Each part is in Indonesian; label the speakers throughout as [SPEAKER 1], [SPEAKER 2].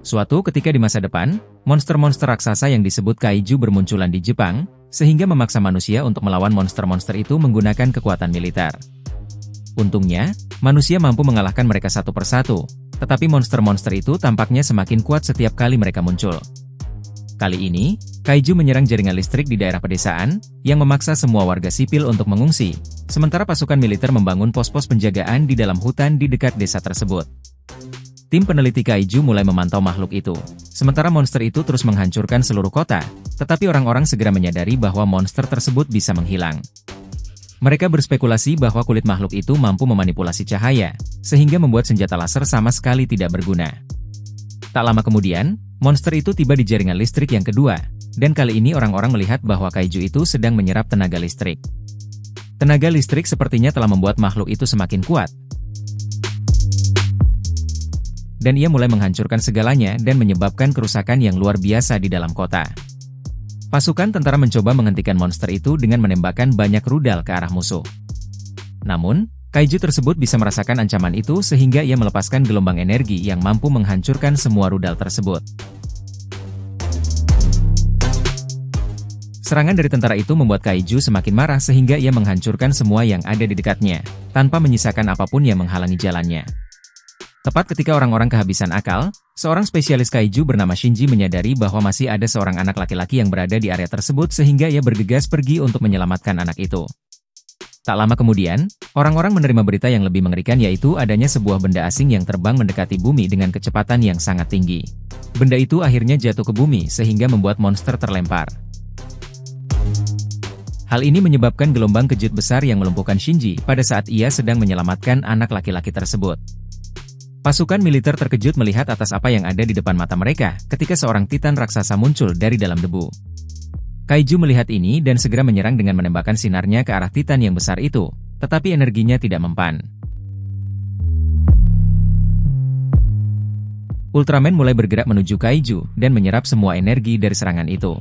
[SPEAKER 1] Suatu ketika di masa depan, monster-monster raksasa yang disebut kaiju bermunculan di Jepang, sehingga memaksa manusia untuk melawan monster-monster itu menggunakan kekuatan militer. Untungnya, manusia mampu mengalahkan mereka satu persatu, tetapi monster-monster itu tampaknya semakin kuat setiap kali mereka muncul. Kali ini, kaiju menyerang jaringan listrik di daerah pedesaan, yang memaksa semua warga sipil untuk mengungsi, sementara pasukan militer membangun pos-pos penjagaan di dalam hutan di dekat desa tersebut. Tim peneliti kaiju mulai memantau makhluk itu, sementara monster itu terus menghancurkan seluruh kota, tetapi orang-orang segera menyadari bahwa monster tersebut bisa menghilang. Mereka berspekulasi bahwa kulit makhluk itu mampu memanipulasi cahaya, sehingga membuat senjata laser sama sekali tidak berguna. Tak lama kemudian, monster itu tiba di jaringan listrik yang kedua, dan kali ini orang-orang melihat bahwa kaiju itu sedang menyerap tenaga listrik. Tenaga listrik sepertinya telah membuat makhluk itu semakin kuat, dan ia mulai menghancurkan segalanya dan menyebabkan kerusakan yang luar biasa di dalam kota. Pasukan tentara mencoba menghentikan monster itu dengan menembakkan banyak rudal ke arah musuh. Namun, kaiju tersebut bisa merasakan ancaman itu sehingga ia melepaskan gelombang energi yang mampu menghancurkan semua rudal tersebut. Serangan dari tentara itu membuat kaiju semakin marah sehingga ia menghancurkan semua yang ada di dekatnya, tanpa menyisakan apapun yang menghalangi jalannya. Tepat ketika orang-orang kehabisan akal, seorang spesialis kaiju bernama Shinji menyadari bahwa masih ada seorang anak laki-laki yang berada di area tersebut sehingga ia bergegas pergi untuk menyelamatkan anak itu. Tak lama kemudian, orang-orang menerima berita yang lebih mengerikan yaitu adanya sebuah benda asing yang terbang mendekati bumi dengan kecepatan yang sangat tinggi. Benda itu akhirnya jatuh ke bumi sehingga membuat monster terlempar. Hal ini menyebabkan gelombang kejut besar yang melumpuhkan Shinji pada saat ia sedang menyelamatkan anak laki-laki tersebut. Pasukan militer terkejut melihat atas apa yang ada di depan mata mereka ketika seorang titan raksasa muncul dari dalam debu. Kaiju melihat ini dan segera menyerang dengan menembakkan sinarnya ke arah titan yang besar itu, tetapi energinya tidak mempan. Ultraman mulai bergerak menuju kaiju dan menyerap semua energi dari serangan itu.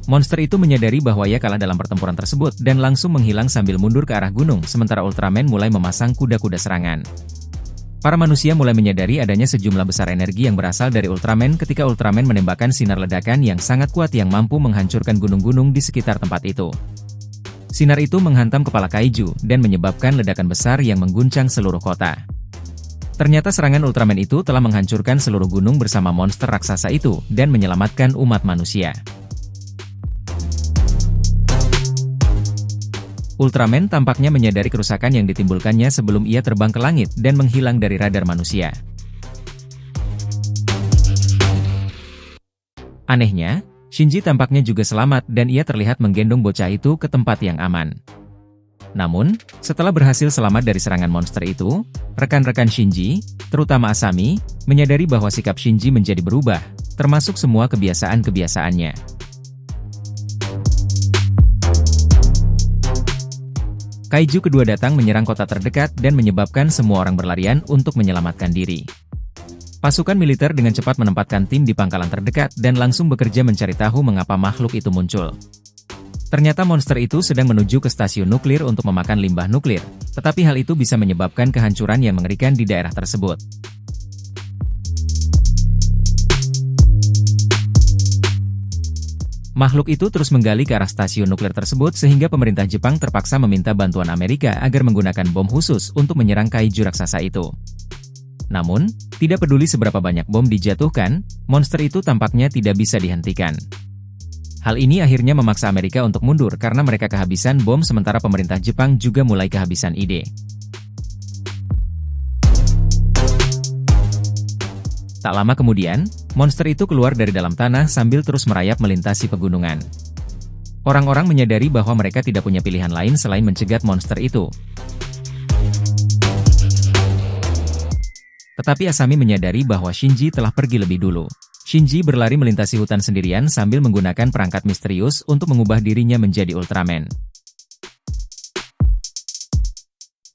[SPEAKER 1] Monster itu menyadari bahwa ia kalah dalam pertempuran tersebut dan langsung menghilang sambil mundur ke arah gunung sementara Ultraman mulai memasang kuda-kuda serangan. Para manusia mulai menyadari adanya sejumlah besar energi yang berasal dari Ultraman ketika Ultraman menembakkan sinar ledakan yang sangat kuat yang mampu menghancurkan gunung-gunung di sekitar tempat itu. Sinar itu menghantam kepala kaiju dan menyebabkan ledakan besar yang mengguncang seluruh kota. Ternyata serangan Ultraman itu telah menghancurkan seluruh gunung bersama monster raksasa itu dan menyelamatkan umat manusia. Ultraman tampaknya menyadari kerusakan yang ditimbulkannya sebelum ia terbang ke langit dan menghilang dari radar manusia. Anehnya, Shinji tampaknya juga selamat dan ia terlihat menggendong bocah itu ke tempat yang aman. Namun, setelah berhasil selamat dari serangan monster itu, rekan-rekan Shinji, terutama Asami, menyadari bahwa sikap Shinji menjadi berubah, termasuk semua kebiasaan-kebiasaannya. Kaiju kedua datang menyerang kota terdekat dan menyebabkan semua orang berlarian untuk menyelamatkan diri. Pasukan militer dengan cepat menempatkan tim di pangkalan terdekat dan langsung bekerja mencari tahu mengapa makhluk itu muncul. Ternyata monster itu sedang menuju ke stasiun nuklir untuk memakan limbah nuklir, tetapi hal itu bisa menyebabkan kehancuran yang mengerikan di daerah tersebut. Makhluk itu terus menggali ke arah stasiun nuklir tersebut sehingga pemerintah Jepang terpaksa meminta bantuan Amerika agar menggunakan bom khusus untuk menyerang kaiju raksasa itu. Namun, tidak peduli seberapa banyak bom dijatuhkan, monster itu tampaknya tidak bisa dihentikan. Hal ini akhirnya memaksa Amerika untuk mundur karena mereka kehabisan bom sementara pemerintah Jepang juga mulai kehabisan ide. Tak lama kemudian, monster itu keluar dari dalam tanah sambil terus merayap melintasi pegunungan. Orang-orang menyadari bahwa mereka tidak punya pilihan lain selain mencegat monster itu. Tetapi Asami menyadari bahwa Shinji telah pergi lebih dulu. Shinji berlari melintasi hutan sendirian sambil menggunakan perangkat misterius untuk mengubah dirinya menjadi Ultraman.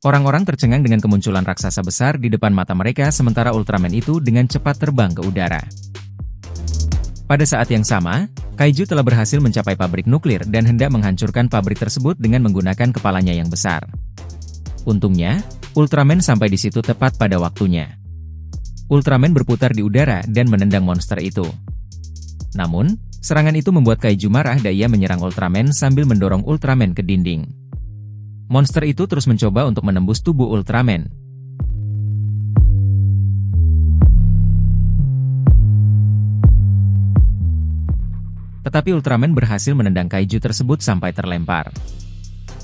[SPEAKER 1] Orang-orang tercengang dengan kemunculan raksasa besar di depan mata mereka sementara Ultraman itu dengan cepat terbang ke udara. Pada saat yang sama, kaiju telah berhasil mencapai pabrik nuklir dan hendak menghancurkan pabrik tersebut dengan menggunakan kepalanya yang besar. Untungnya, Ultraman sampai di situ tepat pada waktunya. Ultraman berputar di udara dan menendang monster itu. Namun, serangan itu membuat Kaiju marah dan ia menyerang Ultraman sambil mendorong Ultraman ke dinding. Monster itu terus mencoba untuk menembus tubuh Ultraman. Tetapi Ultraman berhasil menendang Kaiju tersebut sampai terlempar.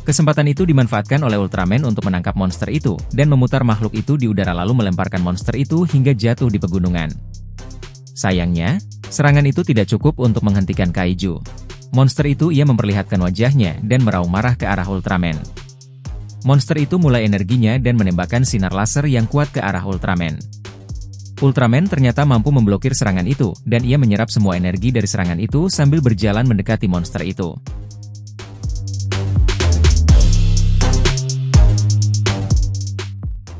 [SPEAKER 1] Kesempatan itu dimanfaatkan oleh Ultraman untuk menangkap monster itu, dan memutar makhluk itu di udara lalu melemparkan monster itu hingga jatuh di pegunungan. Sayangnya, serangan itu tidak cukup untuk menghentikan Kaiju. Monster itu ia memperlihatkan wajahnya dan meraung marah ke arah Ultraman. Monster itu mulai energinya dan menembakkan sinar laser yang kuat ke arah Ultraman. Ultraman ternyata mampu memblokir serangan itu, dan ia menyerap semua energi dari serangan itu sambil berjalan mendekati monster itu.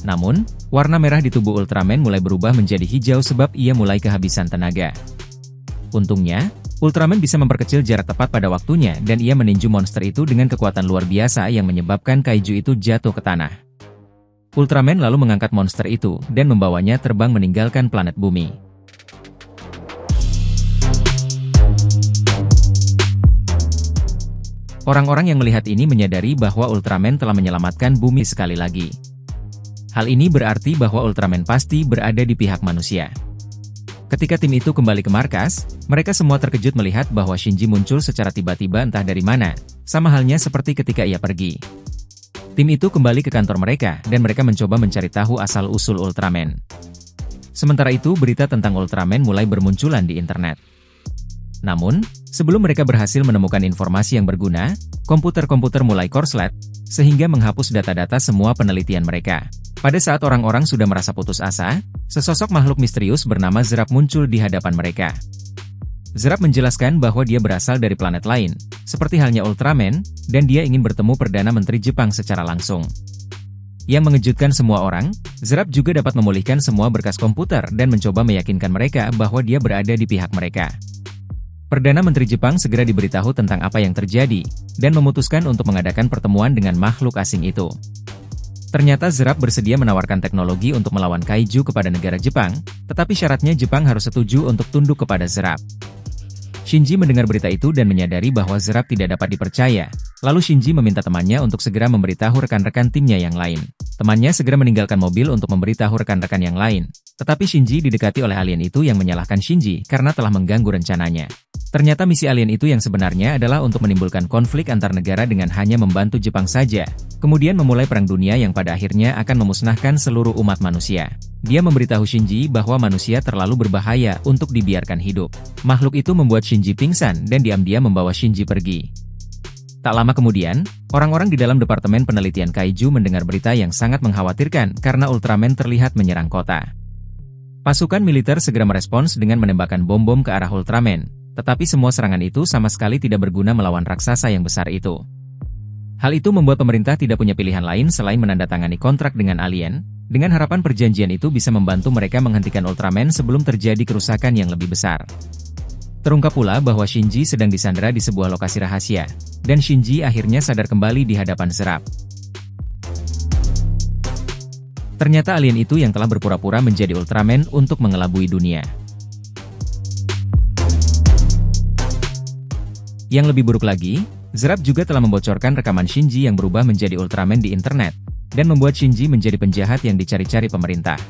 [SPEAKER 1] Namun, warna merah di tubuh Ultraman mulai berubah menjadi hijau sebab ia mulai kehabisan tenaga. Untungnya, Ultraman bisa memperkecil jarak tepat pada waktunya dan ia meninju monster itu dengan kekuatan luar biasa yang menyebabkan Kaiju itu jatuh ke tanah. Ultraman lalu mengangkat monster itu dan membawanya terbang meninggalkan planet bumi. Orang-orang yang melihat ini menyadari bahwa Ultraman telah menyelamatkan bumi sekali lagi. Hal ini berarti bahwa Ultraman pasti berada di pihak manusia. Ketika tim itu kembali ke markas, mereka semua terkejut melihat bahwa Shinji muncul secara tiba-tiba entah dari mana, sama halnya seperti ketika ia pergi. Tim itu kembali ke kantor mereka, dan mereka mencoba mencari tahu asal-usul Ultraman. Sementara itu, berita tentang Ultraman mulai bermunculan di internet. Namun, sebelum mereka berhasil menemukan informasi yang berguna, komputer-komputer mulai korslet, sehingga menghapus data-data semua penelitian mereka. Pada saat orang-orang sudah merasa putus asa, sesosok makhluk misterius bernama Zerap muncul di hadapan mereka. Zerap menjelaskan bahwa dia berasal dari planet lain, seperti halnya Ultraman, dan dia ingin bertemu Perdana Menteri Jepang secara langsung. Yang mengejutkan semua orang, Zerap juga dapat memulihkan semua berkas komputer dan mencoba meyakinkan mereka bahwa dia berada di pihak mereka. Perdana Menteri Jepang segera diberitahu tentang apa yang terjadi, dan memutuskan untuk mengadakan pertemuan dengan makhluk asing itu. Ternyata Zerap bersedia menawarkan teknologi untuk melawan Kaiju kepada negara Jepang, tetapi syaratnya Jepang harus setuju untuk tunduk kepada Zerap. Shinji mendengar berita itu dan menyadari bahwa Zerap tidak dapat dipercaya, lalu Shinji meminta temannya untuk segera memberitahu rekan-rekan timnya yang lain. Temannya segera meninggalkan mobil untuk memberitahu rekan-rekan yang lain, tetapi Shinji didekati oleh alien itu yang menyalahkan Shinji karena telah mengganggu rencananya. Ternyata misi alien itu yang sebenarnya adalah untuk menimbulkan konflik antar negara dengan hanya membantu Jepang saja, kemudian memulai perang dunia yang pada akhirnya akan memusnahkan seluruh umat manusia. Dia memberitahu Shinji bahwa manusia terlalu berbahaya untuk dibiarkan hidup. Makhluk itu membuat Shinji pingsan dan diam-diam membawa Shinji pergi. Tak lama kemudian, orang-orang di dalam Departemen Penelitian Kaiju mendengar berita yang sangat mengkhawatirkan karena Ultraman terlihat menyerang kota. Pasukan militer segera merespons dengan menembakkan bom-bom ke arah Ultraman, tetapi semua serangan itu sama sekali tidak berguna melawan raksasa yang besar itu. Hal itu membuat pemerintah tidak punya pilihan lain selain menandatangani kontrak dengan alien, dengan harapan perjanjian itu bisa membantu mereka menghentikan Ultraman sebelum terjadi kerusakan yang lebih besar. Terungkap pula bahwa Shinji sedang disandera di sebuah lokasi rahasia, dan Shinji akhirnya sadar kembali di hadapan Zerap. Ternyata alien itu yang telah berpura-pura menjadi Ultraman untuk mengelabui dunia. Yang lebih buruk lagi, Zerap juga telah membocorkan rekaman Shinji yang berubah menjadi Ultraman di internet, dan membuat Shinji menjadi penjahat yang dicari-cari pemerintah.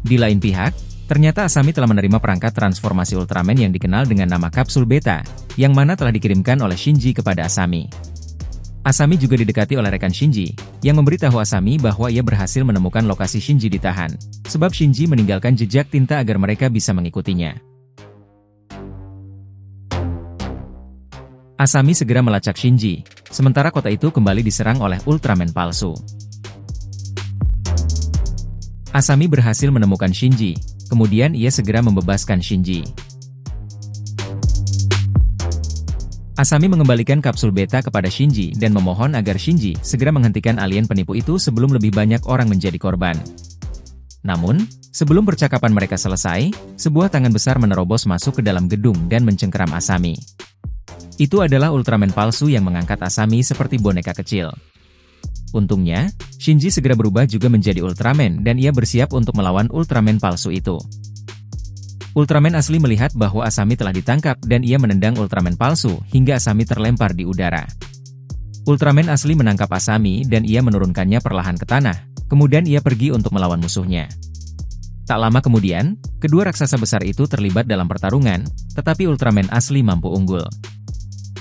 [SPEAKER 1] Di lain pihak, ternyata Asami telah menerima perangkat transformasi Ultraman yang dikenal dengan nama Kapsul Beta, yang mana telah dikirimkan oleh Shinji kepada Asami. Asami juga didekati oleh rekan Shinji, yang memberitahu Asami bahwa ia berhasil menemukan lokasi Shinji ditahan, sebab Shinji meninggalkan jejak tinta agar mereka bisa mengikutinya. Asami segera melacak Shinji, sementara kota itu kembali diserang oleh Ultraman palsu. Asami berhasil menemukan Shinji, kemudian ia segera membebaskan Shinji. Asami mengembalikan kapsul beta kepada Shinji dan memohon agar Shinji segera menghentikan alien penipu itu sebelum lebih banyak orang menjadi korban. Namun, sebelum percakapan mereka selesai, sebuah tangan besar menerobos masuk ke dalam gedung dan mencengkeram Asami. Itu adalah Ultraman palsu yang mengangkat Asami seperti boneka kecil. Untungnya, Shinji segera berubah juga menjadi Ultraman dan ia bersiap untuk melawan Ultraman palsu itu. Ultraman asli melihat bahwa Asami telah ditangkap dan ia menendang Ultraman palsu hingga Asami terlempar di udara. Ultraman asli menangkap Asami dan ia menurunkannya perlahan ke tanah, kemudian ia pergi untuk melawan musuhnya. Tak lama kemudian, kedua raksasa besar itu terlibat dalam pertarungan, tetapi Ultraman asli mampu unggul.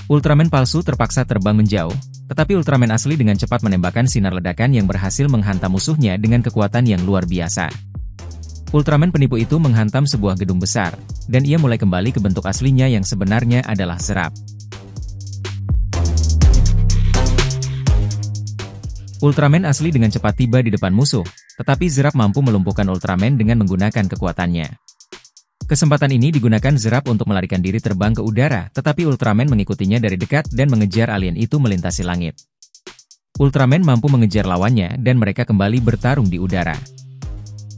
[SPEAKER 1] Ultraman palsu terpaksa terbang menjauh, tetapi Ultraman asli dengan cepat menembakkan sinar ledakan yang berhasil menghantam musuhnya dengan kekuatan yang luar biasa. Ultraman penipu itu menghantam sebuah gedung besar, dan ia mulai kembali ke bentuk aslinya yang sebenarnya adalah Zerap. Ultraman asli dengan cepat tiba di depan musuh, tetapi Zerap mampu melumpuhkan Ultraman dengan menggunakan kekuatannya. Kesempatan ini digunakan Zerap untuk melarikan diri terbang ke udara, tetapi Ultraman mengikutinya dari dekat dan mengejar alien itu melintasi langit. Ultraman mampu mengejar lawannya dan mereka kembali bertarung di udara.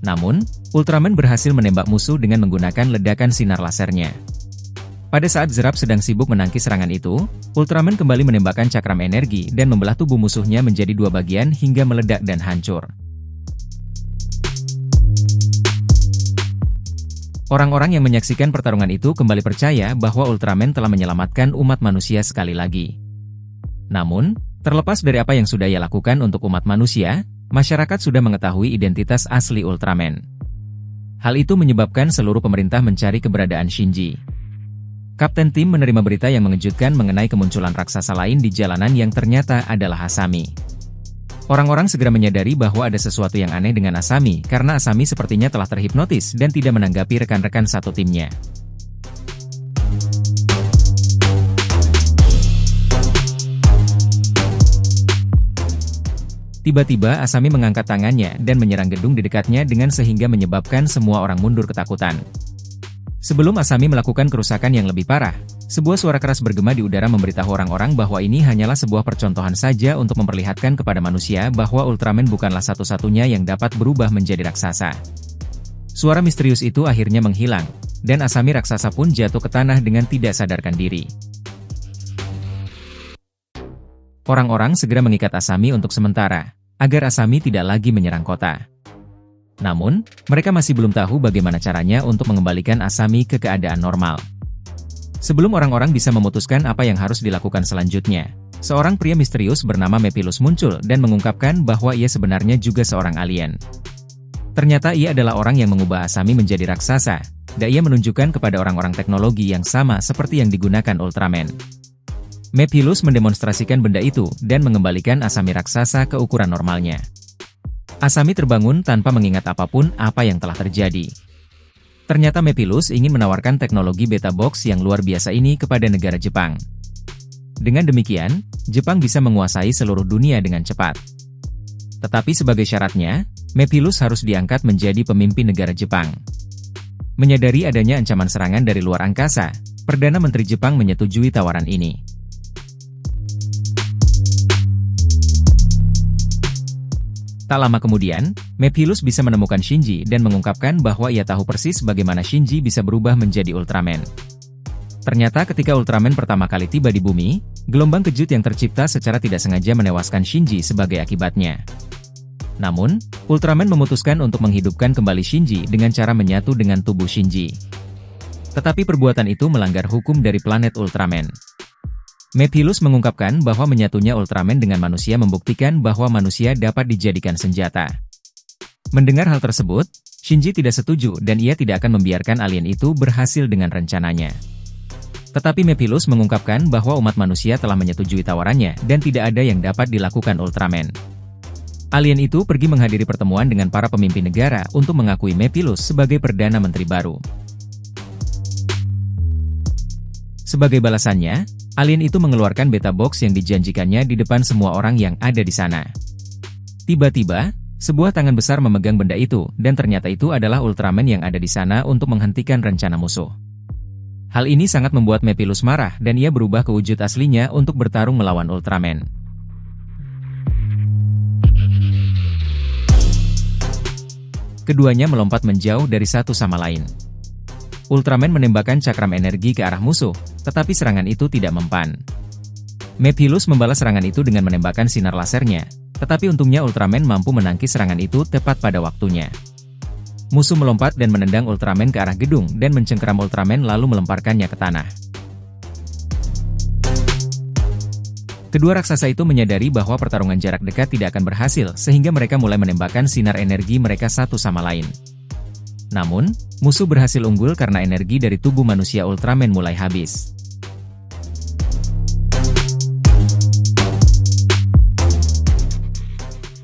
[SPEAKER 1] Namun, Ultraman berhasil menembak musuh dengan menggunakan ledakan sinar lasernya. Pada saat Zerap sedang sibuk menangkis serangan itu, Ultraman kembali menembakkan cakram energi dan membelah tubuh musuhnya menjadi dua bagian hingga meledak dan hancur. Orang-orang yang menyaksikan pertarungan itu kembali percaya bahwa Ultraman telah menyelamatkan umat manusia sekali lagi. Namun, terlepas dari apa yang sudah ia lakukan untuk umat manusia, masyarakat sudah mengetahui identitas asli Ultraman. Hal itu menyebabkan seluruh pemerintah mencari keberadaan Shinji. Kapten Tim menerima berita yang mengejutkan mengenai kemunculan raksasa lain di jalanan yang ternyata adalah Asami. Orang-orang segera menyadari bahwa ada sesuatu yang aneh dengan Asami karena Asami sepertinya telah terhipnotis dan tidak menanggapi rekan-rekan satu timnya. Tiba-tiba Asami mengangkat tangannya dan menyerang gedung di dekatnya dengan sehingga menyebabkan semua orang mundur ketakutan. Sebelum Asami melakukan kerusakan yang lebih parah, sebuah suara keras bergema di udara memberitahu orang-orang bahwa ini hanyalah sebuah percontohan saja untuk memperlihatkan kepada manusia bahwa Ultraman bukanlah satu-satunya yang dapat berubah menjadi raksasa. Suara misterius itu akhirnya menghilang, dan Asami raksasa pun jatuh ke tanah dengan tidak sadarkan diri. Orang-orang segera mengikat Asami untuk sementara, agar Asami tidak lagi menyerang kota. Namun, mereka masih belum tahu bagaimana caranya untuk mengembalikan Asami ke keadaan normal. Sebelum orang-orang bisa memutuskan apa yang harus dilakukan selanjutnya, seorang pria misterius bernama Mephilos muncul dan mengungkapkan bahwa ia sebenarnya juga seorang alien. Ternyata ia adalah orang yang mengubah Asami menjadi raksasa, dan ia menunjukkan kepada orang-orang teknologi yang sama seperti yang digunakan Ultraman. Mephilos mendemonstrasikan benda itu dan mengembalikan Asami raksasa ke ukuran normalnya. Asami terbangun tanpa mengingat apapun apa yang telah terjadi. Ternyata Mephilos ingin menawarkan teknologi Beta Box yang luar biasa ini kepada negara Jepang. Dengan demikian, Jepang bisa menguasai seluruh dunia dengan cepat. Tetapi sebagai syaratnya, Mephilos harus diangkat menjadi pemimpin negara Jepang. Menyadari adanya ancaman serangan dari luar angkasa, Perdana Menteri Jepang menyetujui tawaran ini. Tak lama kemudian, Mephilos bisa menemukan Shinji dan mengungkapkan bahwa ia tahu persis bagaimana Shinji bisa berubah menjadi Ultraman. Ternyata ketika Ultraman pertama kali tiba di bumi, gelombang kejut yang tercipta secara tidak sengaja menewaskan Shinji sebagai akibatnya. Namun, Ultraman memutuskan untuk menghidupkan kembali Shinji dengan cara menyatu dengan tubuh Shinji. Tetapi perbuatan itu melanggar hukum dari planet Ultraman. Mephilos mengungkapkan bahwa menyatunya Ultraman dengan manusia membuktikan bahwa manusia dapat dijadikan senjata. Mendengar hal tersebut, Shinji tidak setuju dan ia tidak akan membiarkan alien itu berhasil dengan rencananya. Tetapi Mephilos mengungkapkan bahwa umat manusia telah menyetujui tawarannya dan tidak ada yang dapat dilakukan Ultraman. Alien itu pergi menghadiri pertemuan dengan para pemimpin negara untuk mengakui Mephilos sebagai Perdana Menteri baru. Sebagai balasannya, alien itu mengeluarkan Beta Box yang dijanjikannya di depan semua orang yang ada di sana. Tiba-tiba, sebuah tangan besar memegang benda itu, dan ternyata itu adalah Ultraman yang ada di sana untuk menghentikan rencana musuh. Hal ini sangat membuat Mephilos marah dan ia berubah ke wujud aslinya untuk bertarung melawan Ultraman. Keduanya melompat menjauh dari satu sama lain. Ultraman menembakkan cakram energi ke arah musuh, tetapi serangan itu tidak mempan. Mephilos membalas serangan itu dengan menembakkan sinar lasernya, Tetapi untungnya Ultraman mampu menangkis serangan itu tepat pada waktunya. Musuh melompat dan menendang Ultraman ke arah gedung dan mencengkeram Ultraman lalu melemparkannya ke tanah. Kedua raksasa itu menyadari bahwa pertarungan jarak dekat tidak akan berhasil, sehingga mereka mulai menembakkan sinar energi mereka satu sama lain. Namun, musuh berhasil unggul karena energi dari tubuh manusia Ultraman mulai habis.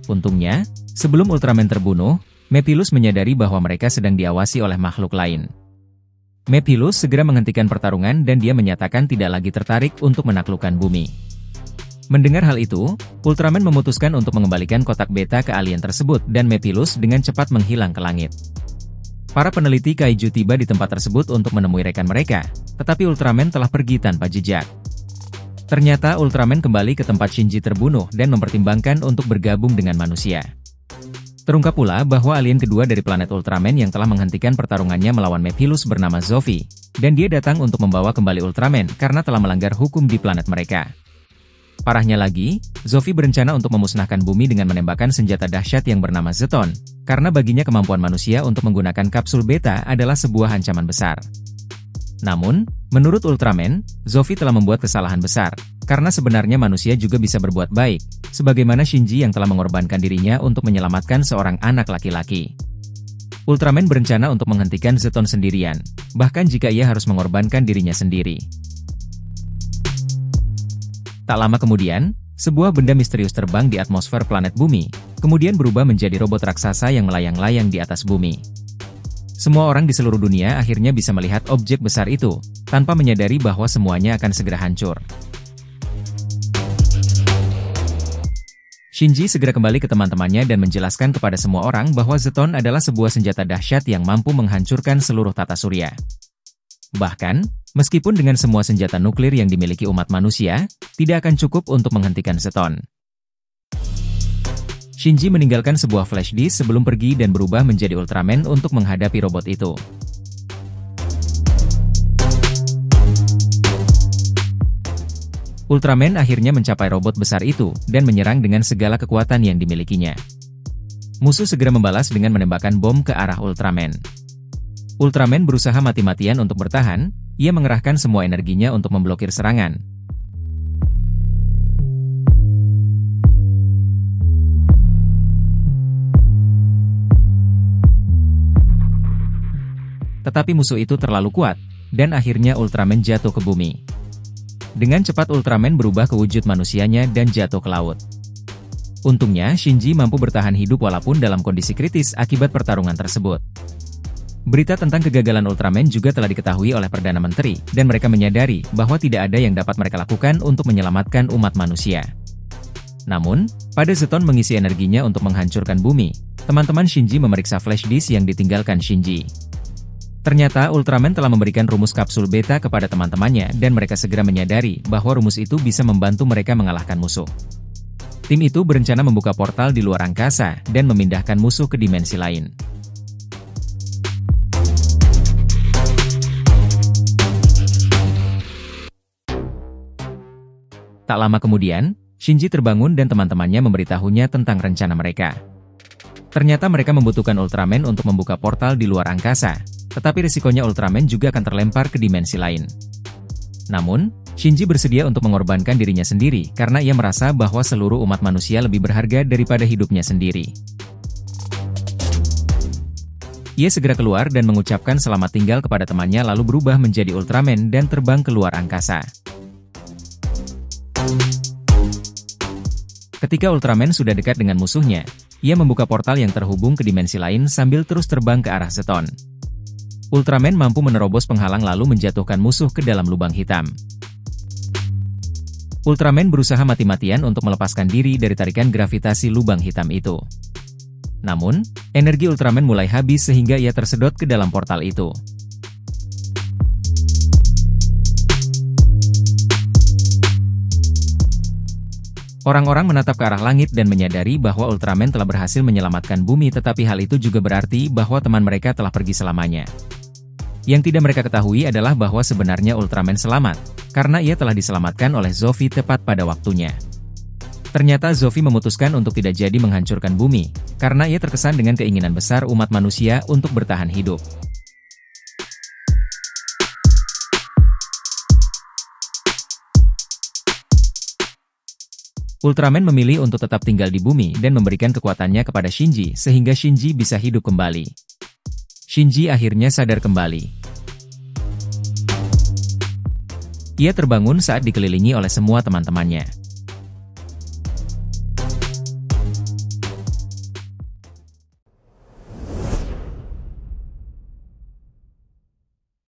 [SPEAKER 1] Untungnya, sebelum Ultraman terbunuh, Mephilos menyadari bahwa mereka sedang diawasi oleh makhluk lain. Mephilos segera menghentikan pertarungan dan dia menyatakan tidak lagi tertarik untuk menaklukkan bumi. Mendengar hal itu, Ultraman memutuskan untuk mengembalikan kotak beta ke alien tersebut dan Mephilos dengan cepat menghilang ke langit. Para peneliti kaiju tiba di tempat tersebut untuk menemui rekan mereka, tetapi Ultraman telah pergi tanpa jejak. Ternyata Ultraman kembali ke tempat Shinji terbunuh dan mempertimbangkan untuk bergabung dengan manusia. Terungkap pula bahwa alien kedua dari planet Ultraman yang telah menghentikan pertarungannya melawan Mephilos bernama Zofi, dan dia datang untuk membawa kembali Ultraman karena telah melanggar hukum di planet mereka. Parahnya lagi, Zofi berencana untuk memusnahkan bumi dengan menembakkan senjata dahsyat yang bernama Zeton, karena baginya kemampuan manusia untuk menggunakan kapsul beta adalah sebuah ancaman besar. Namun, menurut Ultraman, Zofi telah membuat kesalahan besar, karena sebenarnya manusia juga bisa berbuat baik, sebagaimana Shinji yang telah mengorbankan dirinya untuk menyelamatkan seorang anak laki-laki. Ultraman berencana untuk menghentikan Zeton sendirian, bahkan jika ia harus mengorbankan dirinya sendiri. Tak lama kemudian, sebuah benda misterius terbang di atmosfer planet bumi, kemudian berubah menjadi robot raksasa yang melayang-layang di atas bumi. Semua orang di seluruh dunia akhirnya bisa melihat objek besar itu, tanpa menyadari bahwa semuanya akan segera hancur. Shinji segera kembali ke teman-temannya dan menjelaskan kepada semua orang bahwa Zeton adalah sebuah senjata dahsyat yang mampu menghancurkan seluruh tata surya. Bahkan, meskipun dengan semua senjata nuklir yang dimiliki umat manusia, tidak akan cukup untuk menghentikan Zeton. Shinji meninggalkan sebuah flash disk sebelum pergi dan berubah menjadi Ultraman untuk menghadapi robot itu. Ultraman akhirnya mencapai robot besar itu dan menyerang dengan segala kekuatan yang dimilikinya. Musuh segera membalas dengan menembakkan bom ke arah Ultraman. Ultraman berusaha mati-matian untuk bertahan, ia mengerahkan semua energinya untuk memblokir serangan. Tetapi musuh itu terlalu kuat, dan akhirnya Ultraman jatuh ke bumi. Dengan cepat Ultraman berubah ke wujud manusianya dan jatuh ke laut. Untungnya Shinji mampu bertahan hidup walaupun dalam kondisi kritis akibat pertarungan tersebut. Berita tentang kegagalan Ultraman juga telah diketahui oleh Perdana Menteri, dan mereka menyadari bahwa tidak ada yang dapat mereka lakukan untuk menyelamatkan umat manusia. Namun, pada Zeton mengisi energinya untuk menghancurkan bumi, teman-teman Shinji memeriksa flash disk yang ditinggalkan Shinji. Ternyata Ultraman telah memberikan rumus kapsul beta kepada teman-temannya dan mereka segera menyadari bahwa rumus itu bisa membantu mereka mengalahkan musuh. Tim itu berencana membuka portal di luar angkasa dan memindahkan musuh ke dimensi lain. Tak lama kemudian, Shinji terbangun dan teman-temannya memberitahunya tentang rencana mereka. Ternyata mereka membutuhkan Ultraman untuk membuka portal di luar angkasa, tetapi risikonya Ultraman juga akan terlempar ke dimensi lain. Namun, Shinji bersedia untuk mengorbankan dirinya sendiri karena ia merasa bahwa seluruh umat manusia lebih berharga daripada hidupnya sendiri. Ia segera keluar dan mengucapkan selamat tinggal kepada temannya lalu berubah menjadi Ultraman dan terbang ke luar angkasa. Ketika Ultraman sudah dekat dengan musuhnya, ia membuka portal yang terhubung ke dimensi lain sambil terus terbang ke arah Zeton. Ultraman mampu menerobos penghalang lalu menjatuhkan musuh ke dalam lubang hitam. Ultraman berusaha mati-matian untuk melepaskan diri dari tarikan gravitasi lubang hitam itu. Namun, energi Ultraman mulai habis sehingga ia tersedot ke dalam portal itu. Orang-orang menatap ke arah langit dan menyadari bahwa Ultraman telah berhasil menyelamatkan bumi, tetapi hal itu juga berarti bahwa teman mereka telah pergi selamanya. Yang tidak mereka ketahui adalah bahwa sebenarnya Ultraman selamat, karena ia telah diselamatkan oleh Zofi tepat pada waktunya. Ternyata Zofi memutuskan untuk tidak jadi menghancurkan bumi, karena ia terkesan dengan keinginan besar umat manusia untuk bertahan hidup. Ultraman memilih untuk tetap tinggal di bumi dan memberikan kekuatannya kepada Shinji sehingga Shinji bisa hidup kembali. Shinji akhirnya sadar kembali. Ia terbangun saat dikelilingi oleh semua teman-temannya.